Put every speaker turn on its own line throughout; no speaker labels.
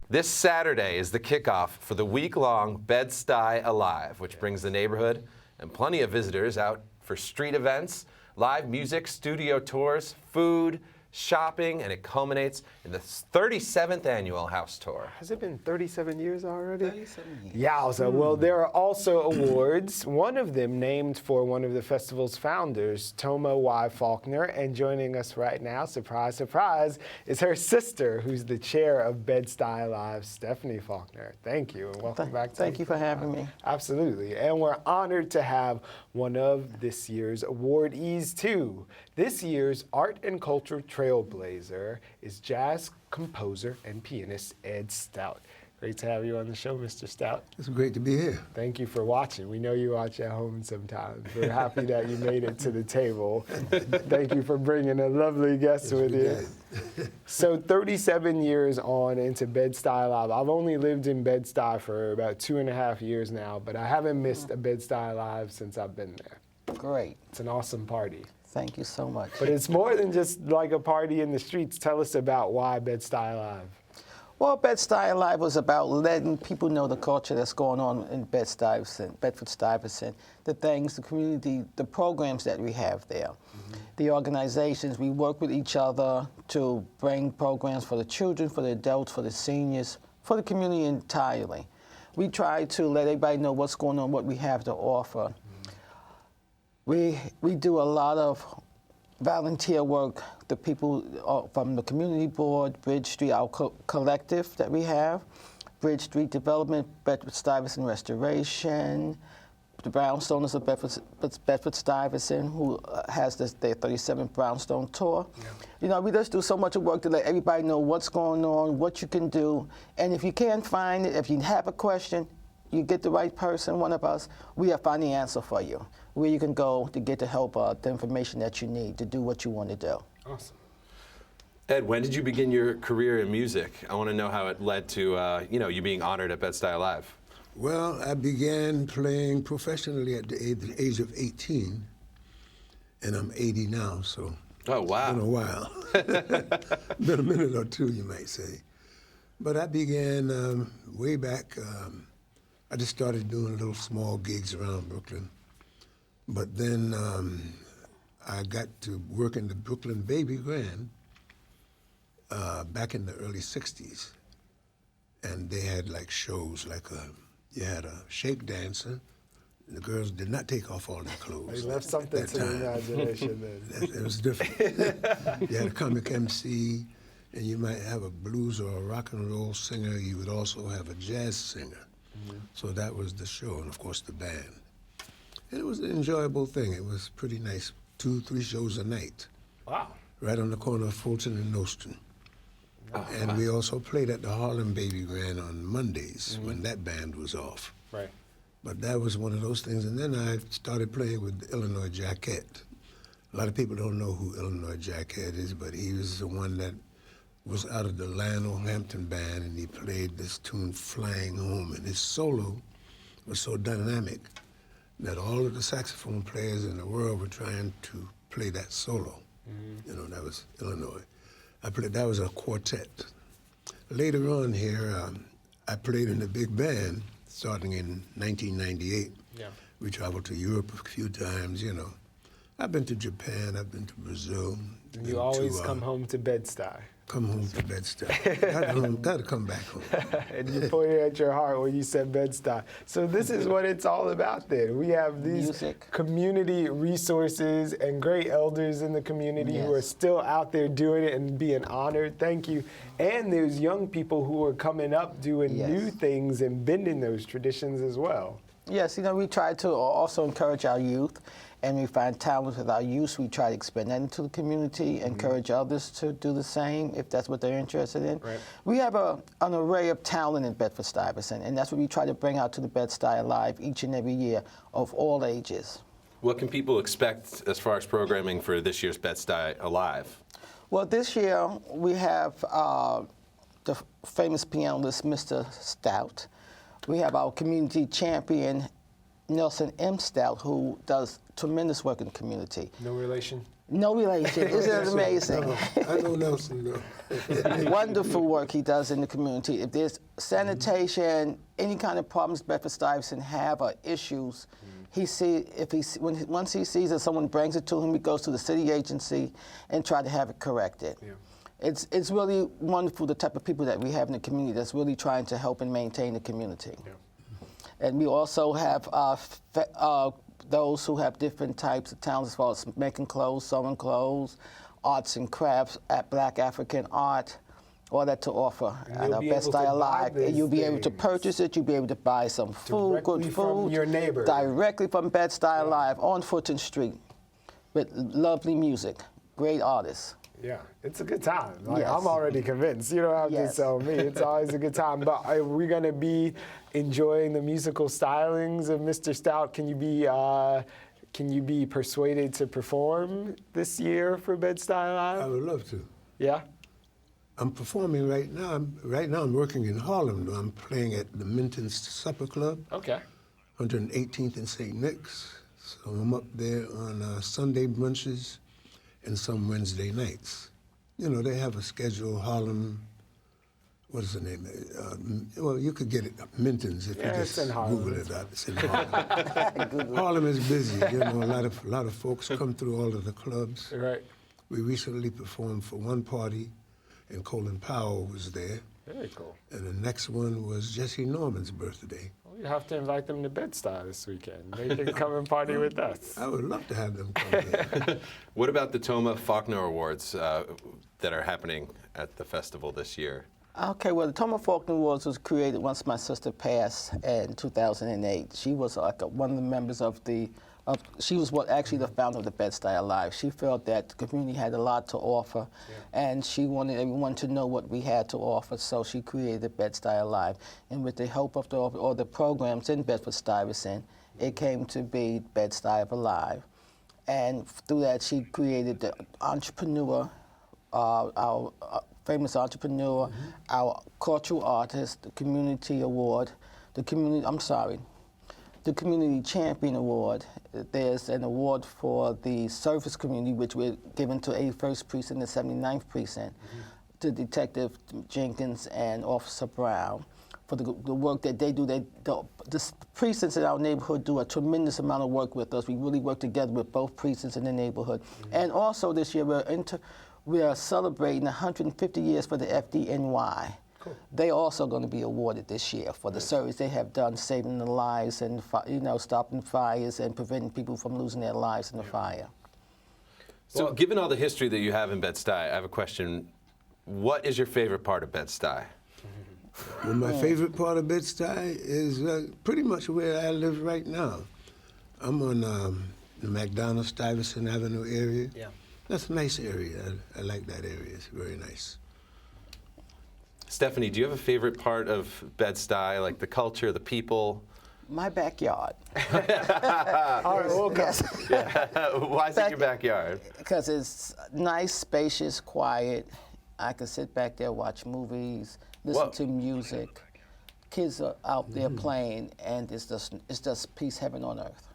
This Saturday is the kickoff for the week-long Bed-Stuy Alive, which brings the neighborhood and plenty of visitors out for street events, live music, studio tours, food, shopping, and it culminates in the 37th annual house tour.
Has it been 37 years already?
37 years.
Yowza. Well, there are also awards, one of them named for one of the festival's founders, Toma Y. Faulkner, and joining us right now, surprise, surprise, is her sister, who's the chair of Bed-Stuy Alive, Stephanie Faulkner. Thank you, and welcome back to
Thank you for having me.
Absolutely, and we're honored to have one of this year's awardees, too. This year's Art and Culture Trailblazer is jazz composer and pianist Ed Stout. Great to have you on the show, Mr. Stout.
It's great to be here.
Thank you for watching. We know you watch at home sometimes. We're happy that you made it to the table. Thank you for bringing a lovely guest with you. So 37 years on into Bed-Stuy Alive. I've only lived in Bed-Stuy for about 2.5 years now, but I haven't missed a Bed-Stuy Alive since I've been there.
Great.
It's an awesome party.
Thank you so much.
But it's more than just like a party in the streets. Tell us about why Bed-Stuy Alive.
Well, Bed-Stuy Alive was about letting people know the culture that's going on in Bedford-Stuyvesant, the things, the community, the programs that we have there. The organizations, we work with each other to bring programs for the children, for the adults, for the seniors, for the community entirely. We try to let everybody know what's going on, what we have to offer. We do a lot of volunteer work. The people from the community board, Bridge Street, our collective that we have, Bridge Street Development, Bedford-Stuyvesant Restoration, the Brownstones of Bedford-Stuyvesant, who has their 37th Brownstone tour. Yeah. You know, we just do so much work to let everybody know what's going on, what you can do, and if you can't find it, if you have a question, you get the right person, one of us, we have found the answer for you, where you can go to get the help, the information that you need to do what you want to do.
Awesome.
Ed, when did you begin your career in music? I want to know how it led to you being honored at Bed-Stuy Alive.
Well, I began playing professionally at the age of 18, and I'm 80 now, so
oh, wow.
It's been a while. Been a minute or two, you might say. But I began way back. I just started doing little small gigs around Brooklyn. But then I got to work in the Brooklyn Baby Grand back in the early 60s. And they had like shows, like you had a shake dancer. The girls did not take off all their clothes.
They left something to the imagination then.
It was different. You had a comic MC, and you might have a blues or a rock and roll singer. You would also have a jazz singer. So that was the show, and of course the band. And it was an enjoyable thing. It was pretty nice. 2-3 shows a night.
Wow.
Right on the corner of Fulton and Nostrand.
Oh,
and
wow.
we also played at the Harlem Baby Grand on Mondays when that band was off.
Right.
But that was one of those things. And then I started playing with the Illinois Jackette. A lot of people don't know who Illinois Jackette is, but he was the one that was out of the Lionel Hampton band, and he played this tune, Flying Home. And his solo was so dynamic that all of the saxophone players in the world were trying to play that solo. You know, that was Illinois. That was a quartet. Later on here, I played in a big band starting in 1998. Yeah. We traveled to Europe a few times, you know. I've been to Japan, I've been to Brazil.
And you always come home to Bed-Stuy.
Come home to Bed-Stuy. Gotta come back home.
And you pointed at your heart when you said Bed-Stuy. So this is what it's all about then. We have these
Music.
Community resources and great elders in the community who are still out there doing it and being honored. Thank you. And there's young people who are coming up doing new things and bending those traditions as well.
Yes, you know, we try to also encourage our youth, and we find talent with our youth. We try to expand that into the community, encourage others to do the same if that's what they're interested in. Right. We have an array of talent in Bedford-Stuyvesant, and that's what we try to bring out to the Bed-Stuy Alive each and every year of all ages.
What can people expect as far as programming for this year's Bed-Stuy Alive?
Well, this year we have the famous pianist, Mr. Stout. We have our community champion, Nelson M. Stout, who does tremendous work in the community.
No relation?
No relation. Isn't it amazing?
No, I know Nelson, though.
Wonderful work he does in the community. If there's sanitation, any kind of problems Bedford-Stuyvesant have or issues, once he sees that someone brings it to him, he goes to the city agency and try to have it corrected. Yeah. It's really wonderful, the type of people that we have in the community that's really trying to help and maintain the community. Yeah. And we also have those who have different types of talents as far as making clothes, sewing clothes, arts and crafts, Black African art, all that to offer at our Best Style Live. And you'll be able to purchase it, you'll be able to buy some food, good food.
From your neighbor.
Directly from Bed Style Live on Fulton Street with lovely music, great artists.
Yeah, it's a good time. Like,
Yes.
I'm already convinced. You don't have to sell me. It's always a good time. But are we going to be enjoying the musical stylings of Mr. Stout? Can you be persuaded to perform this year for Bed-Stuy
I
Live?
would love to.
Yeah?
I'm performing right now. Right now I'm working in Harlem. I'm playing at the Minton's Supper Club,
Okay.
118th and St. Nick's. So I'm up there on Sunday brunches and some Wednesday nights. You know, they have a schedule, Harlem, what is the name? Well, you could get it, Minton's, if you
it's
just
in Harlem.
Google it out. It's in Harlem. Harlem is busy, you know, a lot of folks come through all of the clubs.
Right.
We recently performed for one party, and Colin Powell was there.
Very cool.
And the next one was Jesse Norman's birthday.
Well, you have to invite them to Bed-Stuy this weekend. They can come and party with us.
I would love to have them come here.
What about the Toma Faulkner Awards that are happening at the festival this year?
Okay, well, the Toma Faulkner Awards was created once my sister passed in 2008. She was like one of the members of she was actually the founder of the Bed-Stuy Live. She felt that the community had a lot to offer, and she wanted everyone to know what we had to offer, so she created the Bed-Stuy Live. And with the help of all the programs in Bedford-Stuyvesant, it came to be Bed-Stuy Alive. And through that, she created the entrepreneur, our famous entrepreneur, our cultural artist, the community award, the community champion award. There's an award for the service community, which we're given to 81st Precinct and 79th Precinct, to Detective Jenkins and Officer Brown for the work that they do. The precincts in our neighborhood do a tremendous amount of work with us. We really work together with both precincts in the neighborhood. And also this year, we are celebrating 150 years for the FDNY. Cool. They're also going to be awarded this year for the service they have done, saving the lives and stopping fires and preventing people from losing their lives in the fire.
So, given all the history that you have in Bed-Stuy, I have a question. What is your favorite part of Bed-Stuy?
Well, my favorite part of Bed-Stuy is pretty much where I live right now. I'm on the McDonald-Stuyvesant Avenue area. Yeah. That's a nice area. I like that area. It's very nice.
Stephanie, do you have a favorite part of Bed-Stuy, like the culture, the people?
My backyard.
All right, we'll go.
Yes.
Why is it your backyard?
Because it's nice, spacious, quiet. I can sit back there, watch movies, listen to music. Kids are out there playing, and it's just peace, heaven on earth.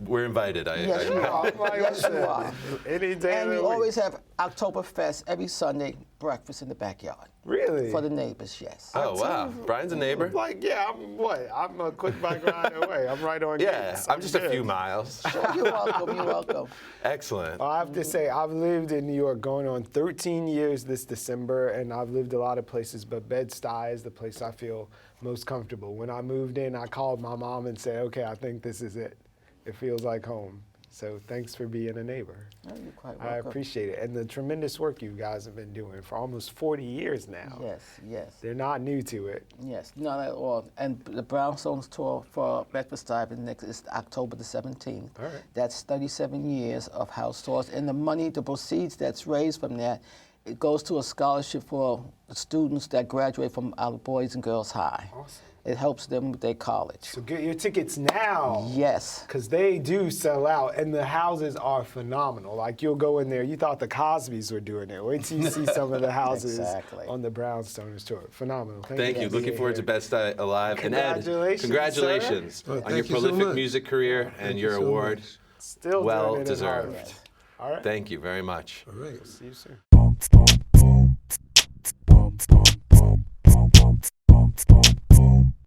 We're invited.
Yes, you are. Yes, you are.
Any day
And
of
we
the week.
always have Oktoberfest every Sunday, breakfast in the backyard.
Really?
For the neighbors, yes.
Oh, wow. Brian's a neighbor?
Like, yeah, I'm a quick bike ride away. I'm right on
Yeah,
Gates.
I'm just a
good.
few miles.
You're welcome, you're welcome.
Excellent.
I have to say, I've lived in New York going on 13 years this December, and I've lived a lot of places, but Bed-Stuy is the place I feel most comfortable. When I moved in, I called my mom and said, okay, I think this is it. It feels like home. So thanks for being a neighbor.
Oh, you're quite
I
welcome.
appreciate it. And the tremendous work you guys have been doing for almost 40 years now.
Yes, yes.
They're not new to it.
Yes, not at all. And the Brownstones tour for Bedford-Stuyvesant is October the 17th.
All right.
That's 37 years of house tours. And the money, the proceeds that's raised from that, it goes to a scholarship for the students that graduate from our Boys and Girls High.
Awesome.
It helps them with their college.
So get your tickets now.
Yes.
Because they do sell out, and the houses are phenomenal. Like, you'll go in there, you thought the Cosbys were doing it. Wait till you see some of the houses
Exactly.
on the Brownstones tour. Phenomenal.
Thank you. Looking forward to
Bed-Stuy.
Bed-Stuy Alive. And Ed,
Congratulations,
congratulations
sir.
on your
Thank you so
prolific
much.
music career and
Thank
your
you so
award.
much.
Still
Well
doing it in
deserved.
Harlem. All right.
Thank you very much.
All right.
See you soon.